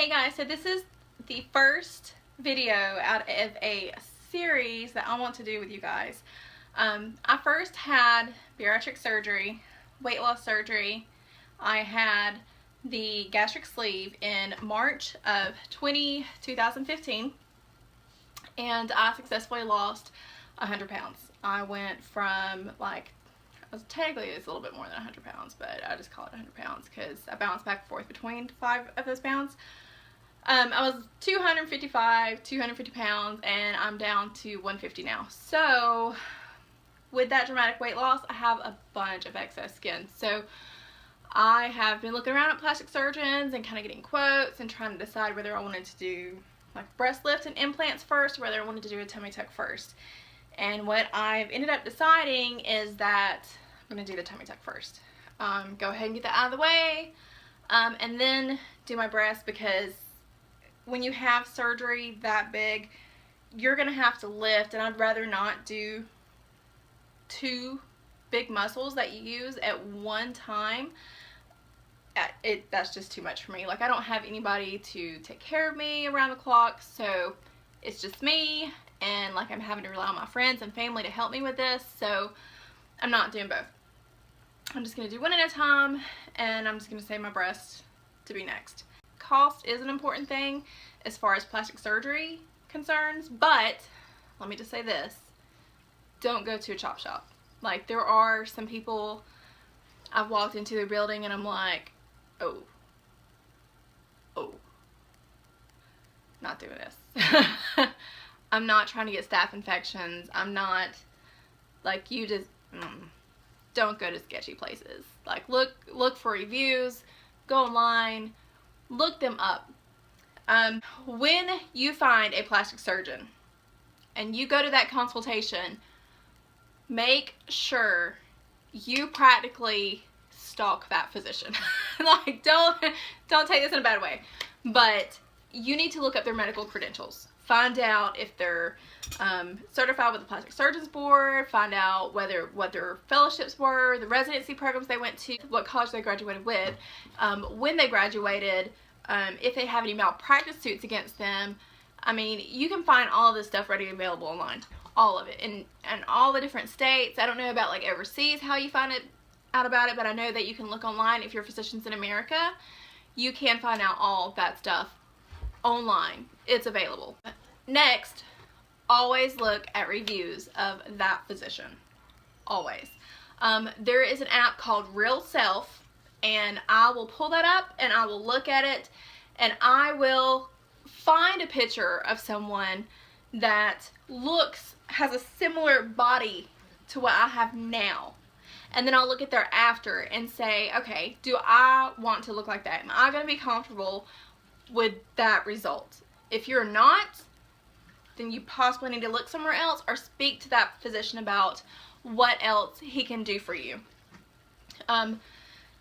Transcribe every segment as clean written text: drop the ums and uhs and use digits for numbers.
Hey guys, so this is the first video out of a series that I want to do with you guys. I first had bariatric surgery, weight loss surgery. I had the gastric sleeve in March of 2015, and I successfully lost 100 pounds. I went from technically it's a little bit more than 100 pounds, but I just call it 100 pounds because I bounced back and forth between 5 of those pounds. I was 250 pounds, and I'm down to 150 now. So with that dramatic weight loss, I have a bunch of excess skin. So I have been looking around at plastic surgeons and kind of getting quotes and trying to decide whether I wanted to do like breast lifts and implants first, or whether I wanted to do a tummy tuck first. And what I've ended up deciding is that I'm going to do the tummy tuck first. Go ahead and get that out of the way, and then do my breasts, because when you have surgery that big, you're going to have to lift, and I'd rather not do two big muscles that you use at one time. That's just too much for me. Like, I don't have anybody to take care of me around the clock, so it's just me, and like I'm having to rely on my friends and family to help me with this, so I'm not doing both. I'm just going to do one at a time, and I'm just going to save my breasts to be next. Cost is an important thing as far as plastic surgery concerns, but let me just say this: don't go to a chop shop. Like, there are some people I've walked into the building and I'm like, oh, not doing this. I'm not trying to get staph infections. I'm not, like, you just don't go to sketchy places. Like, look for reviews, go online, look them up. When you find a plastic surgeon and you go to that consultation, make sure you practically stalk that physician. Like, don't take this in a bad way, but you need to look up their medical credentials. Find out if they're certified with the Plastic Surgeons Board. Find out what their fellowships were, the residency programs they went to, what college they graduated with, when they graduated, if they have any malpractice suits against them. I mean, you can find all of this stuff ready and available online. All of it. And all the different states. I don't know about like overseas how you find out about it, but I know that you can look online. If your physician's in America, you can find out all that stuff online. It's available. Next, always look at reviews of that physician. Always. There is an app called Real Self, and I will pull that up and I will look at it, and I will find a picture of someone that has a similar body to what I have now, and then I'll look at their after and say, okay, do I want to look like that? Am I going to be comfortable with that result? If you're not, then you possibly need to look somewhere else or speak to that physician about what else he can do for you.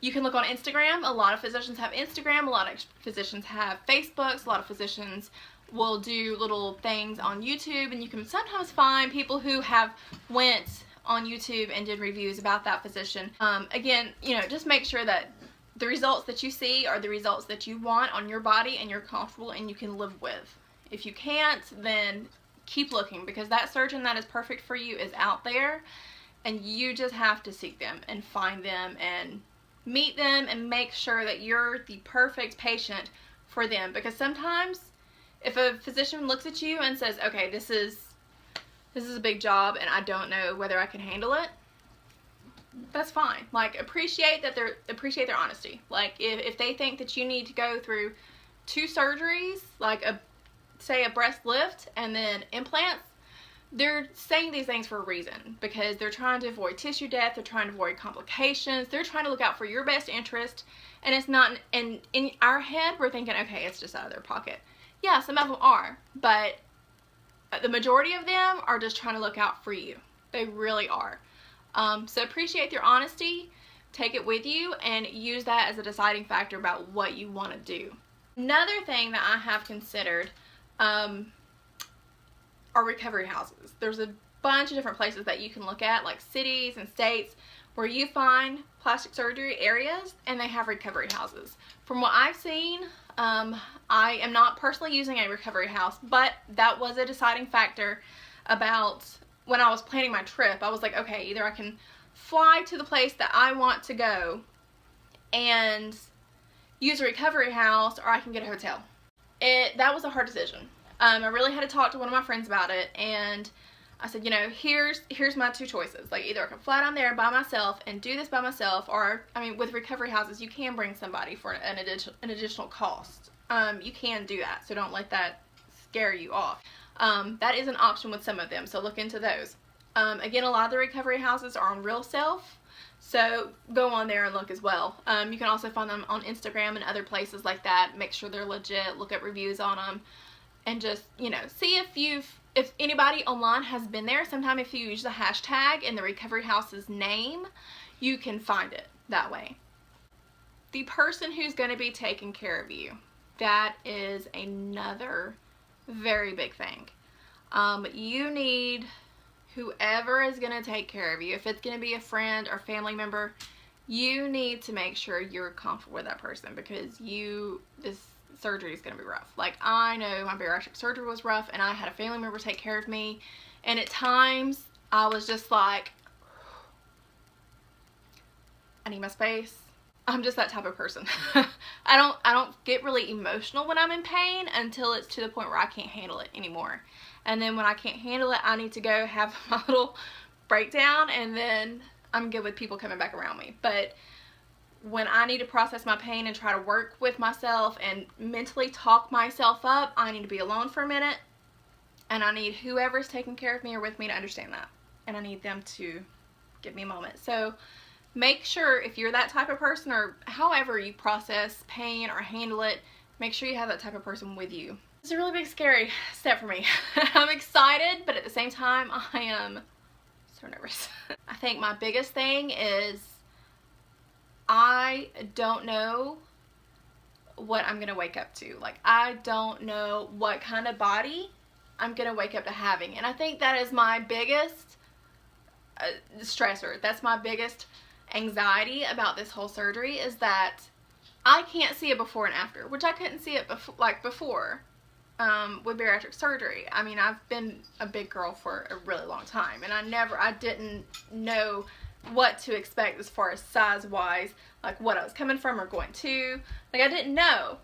You can look on Instagram. A lot of physicians have Instagram. A lot of physicians have Facebooks. A lot of physicians will do little things on YouTube, and you can sometimes find people who have went on YouTube and did reviews about that physician. Again, just make sure that the results that you see are the results that you want on your body and you're comfortable and you can live with. If you can't, then keep looking, because that surgeon that is perfect for you is out there, and you just have to seek them and find them and meet them and make sure that you're the perfect patient for them. Because sometimes if a physician looks at you and says, okay, this is a big job and I don't know whether I can handle it, that's fine. Like, appreciate their honesty. Like, if they think that you need to go through 2 surgeries, like say a breast lift and then implants, they're saying these things for a reason, because they're trying to avoid tissue death, they're trying to avoid complications, they're trying to look out for your best interest, and it's not, and in our head we're thinking, okay, it's just out of their pocket. Yeah, some of them are, but the majority of them are just trying to look out for you. They really are. So appreciate their honesty, take it with you, and use that as a deciding factor about what you want to do. Another thing that I have considered are recovery houses. There's a bunch of different places that you can look at, like cities and states, where you find plastic surgery areas and they have recovery houses. From what I've seen, I am not personally using a recovery house, but that was a deciding factor about when I was planning my trip. I was like, okay, either I can fly to the place that I want to go and use a recovery house, or I can get a hotel. That was a hard decision. I really had to talk to one of my friends about it, and I said, you know, here's my two choices. Like, either I can fly down there by myself and do this by myself, or, I mean, with recovery houses, you can bring somebody for an additional cost. You can do that, so don't let that scare you off. That is an option with some of them, so look into those. Again, a lot of the recovery houses are on Real Self, so go on there and look as well. You can also find them on Instagram and other places like that. Make sure they're legit, look at reviews on them, and just, you know, see if anybody online has been there. Sometimes if you use the hashtag in the recovery house's name, you can find it that way. The person who's going to be taking care of you, that is another very big thing. You need whoever is going to take care of you. If it's going to be a friend or family member, you need to make sure you're comfortable with that person, because this surgery is going to be rough. Like, I know my bariatric surgery was rough, and I had a family member take care of me, and at times I was just like, I need my space. I'm just that type of person. I don't get really emotional when I'm in pain until it's to the point where I can't handle it anymore. And then when I can't handle it, I need to go have my little breakdown, and then I'm good with people coming back around me. But when I need to process my pain and try to work with myself and mentally talk myself up, I need to be alone for a minute, and I need whoever's taking care of me or with me to understand that, and I need them to give me a moment. So make sure, if you're that type of person, or however you process pain or handle it, make sure you have that type of person with you. It's a really big scary step for me. I'm excited, but at the same time I am so nervous. I think my biggest thing is I don't know what I'm gonna wake up to. Like, I don't know what kind of body I'm gonna wake up to having, and I think that is my biggest stressor. That's my biggest anxiety about this whole surgery, is that I can't see a before and after, which I couldn't see it before with bariatric surgery. I mean, I've been a big girl for a really long time, and I didn't know what to expect as far as size wise, like what I was coming from or going to. Like, I didn't know,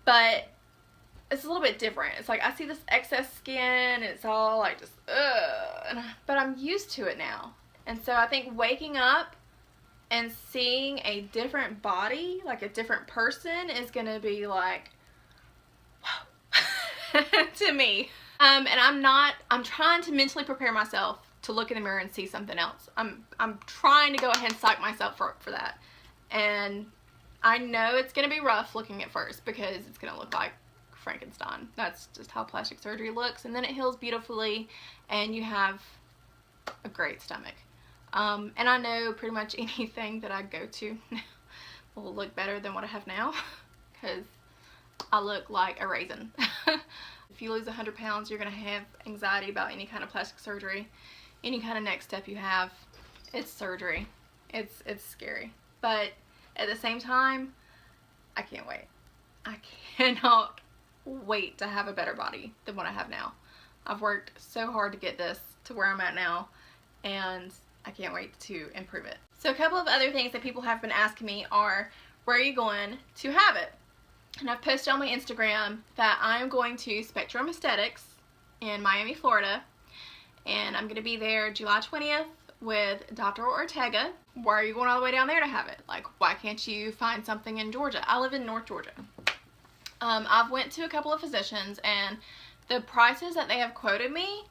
but it's a little bit different. It's like I see this excess skin and it's all like just but I'm used to it now. And so I think waking up and seeing a different body, like a different person, is gonna be like, wow, to me. And I'm trying to mentally prepare myself to look in the mirror and see something else. I'm trying to go ahead and psych myself for that. And I know it's gonna be rough looking at first, because it's gonna look like Frankenstein. That's just how plastic surgery looks, and then it heals beautifully and you have a great stomach. And I know pretty much anything that I go to will look better than what I have now, because I look like a raisin. If you lose 100 pounds, you're gonna have anxiety about any kind of plastic surgery. Any kind of next step you have, it's surgery. It's scary. But at the same time, I can't wait. I cannot wait to have a better body than what I have now. I've worked so hard to get this to where I'm at now, and I can't wait to improve it. So a couple of other things that people have been asking me are, where are you going to have it? And I've posted on my Instagram that I'm going to Spectrum Aesthetics in Miami, Florida, and I'm going to be there July 20th with Dr. Ortega. Why are you going all the way down there to have it? Like, why can't you find something in Georgia? I live in North Georgia. I've went to a couple of physicians, and the prices that they have quoted me,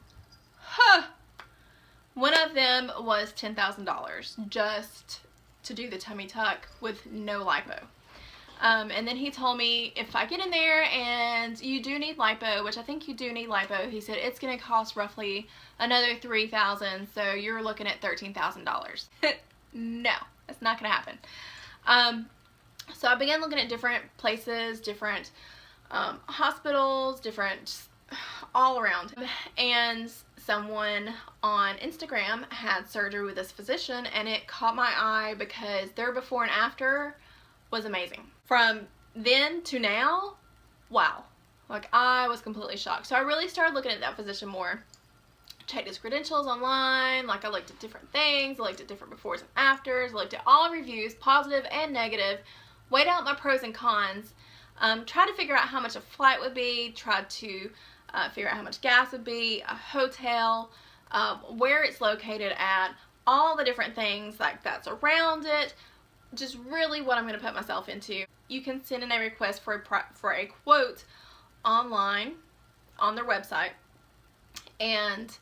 one of them was $10,000 just to do the tummy tuck with no lipo. And then he told me if I get in there and you do need lipo, which I think you do need lipo, he said it's going to cost roughly another $3,000, so you're looking at $13,000. No, that's not going to happen. So I began looking at different places, different hospitals, different all around. And someone on Instagram had surgery with this physician, and it caught my eye because their before and after was amazing. From then to now, wow. Like, I was completely shocked. So I really started looking at that physician more. Checked his credentials online. Like, I looked at different things. I looked at different befores and afters. I looked at all reviews, positive and negative. Weighed out my pros and cons. Tried to figure out how much a flight would be. Tried to figure out how much gas would be, a hotel, where it's located at, all the different things like that's around it. Just really what I'm going to put myself into. You can send in a request for a quote online on their website, and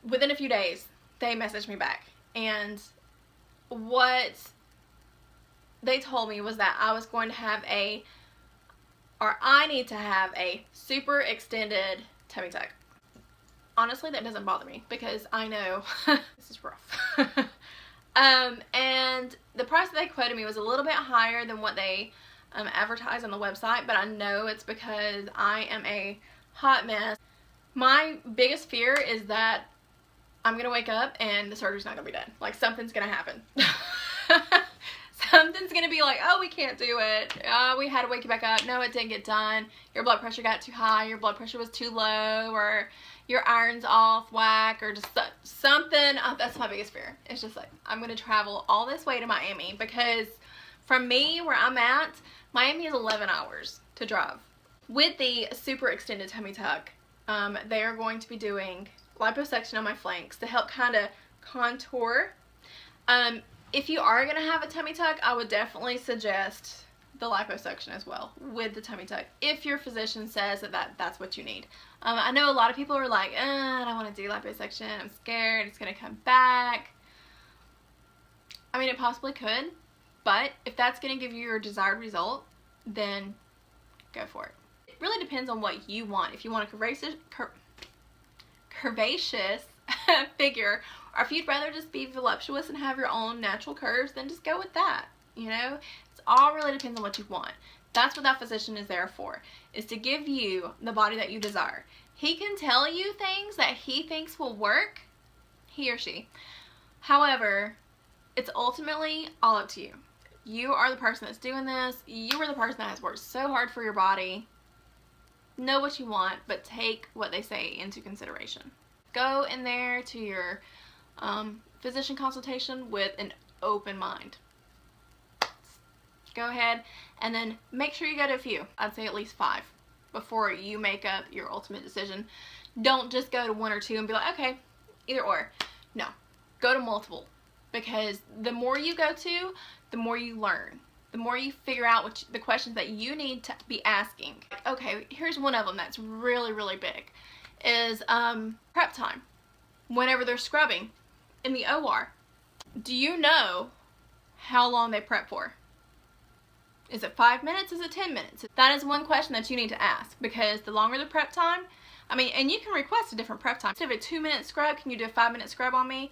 within a few days they messaged me back, and what they told me was that I was going to have I need to have a super extended tummy tuck. Honestly, that doesn't bother me because I know this is rough. And the price that they quoted me was a little bit higher than what they advertise on the website, but I know it's because I am a hot mess. My biggest fear is that I'm gonna wake up and the surgery's not gonna be done. Like, something's gonna happen. Something's gonna be like, oh, we can't do it. We had to wake you back up. No, it didn't get done. Your blood pressure got too high. Your blood pressure was too low, or your iron's off whack, or just something. That's my biggest fear. It's just like, I'm gonna travel all this way to Miami, because from me, where I'm at, Miami is 11 hours to drive. With the super extended tummy tuck, they are going to be doing liposuction on my flanks to help kind of contour. If you are going to have a tummy tuck, I would definitely suggest the liposuction as well with the tummy tuck, if your physician says that's what you need. I know a lot of people are like, I don't want to do liposuction, I'm scared it's going to come back. I mean, it possibly could, but if that's going to give you your desired result, then go for it. It really depends on what you want. If you want a curvaceous figure, or if you'd rather just be voluptuous and have your own natural curves, then just go with that. You know, it all really depends on what you want. That's what that physician is there for, is to give you the body that you desire. He can tell you things that he thinks will work, he or she. However, it's ultimately all up to you. You are the person that's doing this. You are the person that has worked so hard for your body. Know what you want, but take what they say into consideration. Go in there to your physician consultation with an open mind. Go ahead and then make sure you go to a few. I'd say at least 5 before you make up your ultimate decision. Don't just go to 1 or 2 and be like, okay, either or. No, go to multiple, because the more you go to, the more you learn. The more you figure out the questions that you need to be asking. Okay, here's one of them that's really, really big, is prep time. Whenever they're scrubbing in the OR, do you know how long they prep for? Is it 5 minutes? Is it 10 minutes? That is one question that you need to ask, because the longer the prep time, I mean, and you can request a different prep time. Instead of a 2-minute scrub, can you do a 5-minute scrub on me?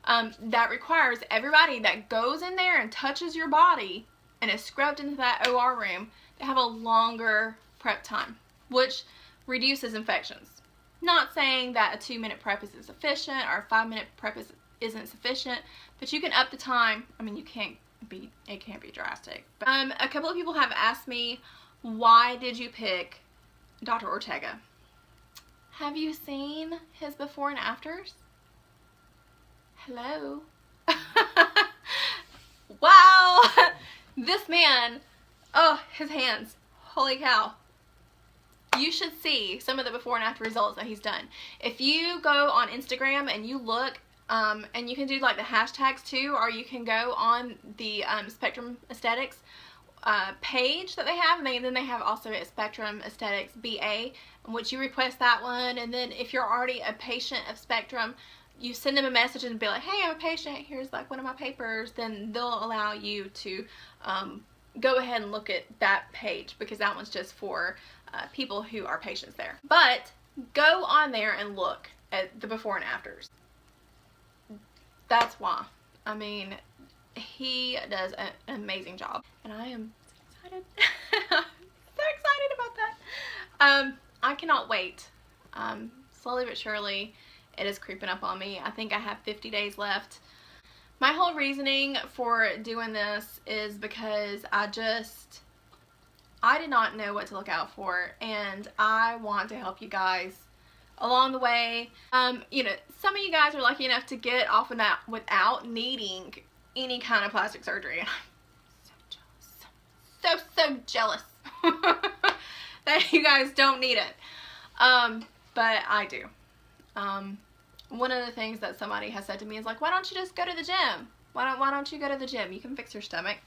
That requires everybody that goes in there and touches your body and is scrubbed into that OR room to have a longer prep time, which reduces infections. Not saying that a 2-minute prep isn't sufficient or a 5-minute prep isn't sufficient, but you can up the time. I mean, it can't be drastic. But, a couple of people have asked me, why did you pick Dr. Ortega? Have you seen his before and afters? Hello? Wow! This man, oh, his hands, holy cow. You should see some of the before and after results that he's done. If you go on Instagram and you look, and you can do like the hashtags too, or you can go on the Spectrum Aesthetics page that they have, and then they have also a Spectrum Aesthetics BA, in which you request that one. And then if you're already a patient of Spectrum, you send them a message and be like, hey, I'm a patient, here's like one of my papers. Then they'll allow you to go ahead and look at that page, because that one's just for people who are patients there. But go on there and look at the before and afters. That's why. I mean, he does an amazing job, and I am so excited. So excited about that. I cannot wait. Slowly but surely, it is creeping up on me. I think I have 50 days left. My whole reasoning for doing this is because I I did not know what to look out for, and I want to help you guys along the way. You know, some of you guys are lucky enough to get off of that without needing any kind of plastic surgery. And I'm so jealous that you guys don't need it. But I do. One of the things that somebody has said to me is like, why don't you just go to the gym? Why don't you go to the gym? You can fix your stomach.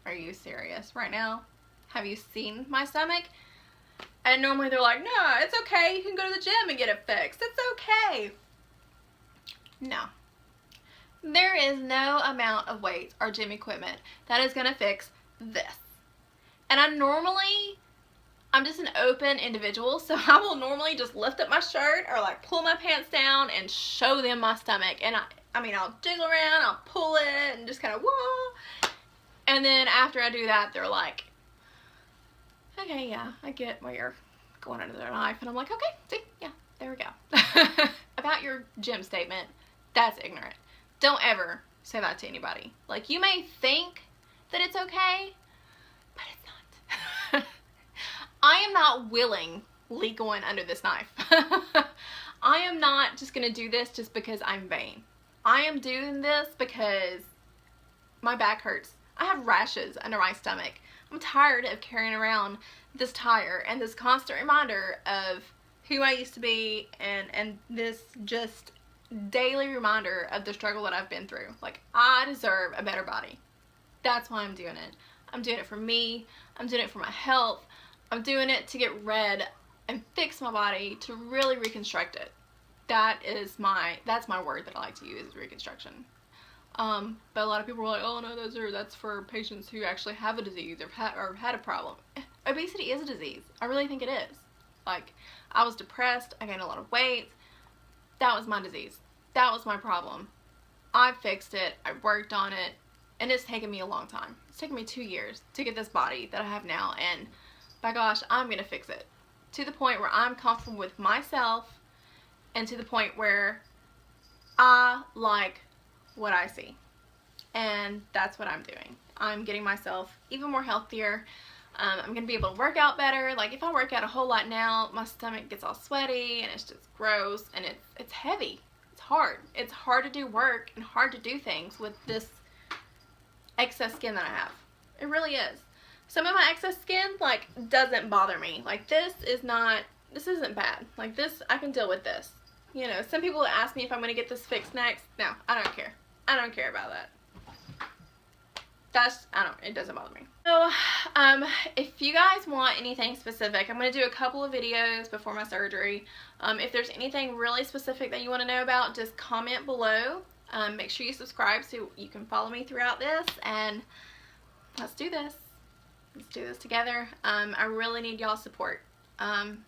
Are you serious right now? Have you seen my stomach? And normally they're like, no, it's okay. You can go to the gym and get it fixed. It's okay. No. There is no amount of weights or gym equipment that is going to fix this. And I'm just an open individual, so I will normally just lift up my shirt or like pull my pants down and show them my stomach. And I mean, I'll jiggle around, I'll pull it and just kind of whoa. And then after I do that, they're like, okay, yeah, I get why you're going under their knife. And I'm like, okay, see, yeah, there we go. About your gym statement, that's ignorant. Don't ever say that to anybody. Like, you may think that it's okay, but it's not. I am not willingly going under this knife. I am not just going to do this just because I'm vain. I am doing this because my back hurts. I have rashes under my stomach. I'm tired of carrying around this tire and this constant reminder of who I used to be and this just daily reminder of the struggle that I've been through. Like, I deserve a better body. That's why I'm doing it. I'm doing it for me. I'm doing it for my health. I'm doing it to get rid and fix my body, to really reconstruct it. That's my word that I like to use, is reconstruction. But a lot of people are like, oh no, that's for patients who actually have a disease or had a problem. Obesity is a disease. I really think it is. Like, I was depressed, I gained a lot of weight. That was my disease. That was my problem. I fixed it, I worked on it, and it's taken me a long time. It's taken me 2 years to get this body that I have now, and by gosh, I'm gonna fix it. To the point where I'm comfortable with myself, and to the point where I like what I see. And that's what I'm doing. I'm getting myself even more healthier. I'm gonna be able to work out better. Like, if I work out a whole lot now, my stomach gets all sweaty and it's just gross and it's heavy. It's hard. It's hard to do work and hard to do things with this excess skin that I have. It really is. Some of my excess skin, like, doesn't bother me. Like, this isn't bad. Like, this, I can deal with this. You know, some people ask me if I'm going to get this fixed next. No, I don't care. I don't care about that. It doesn't bother me. So, if you guys want anything specific, I'm going to do a couple of videos before my surgery. If there's anything really specific that you want to know about, just comment below. Make sure you subscribe so you can follow me throughout this, and let's do this. Let's do this together. I really need y'all's support. I'm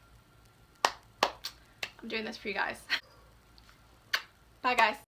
doing this for you guys. Bye, guys.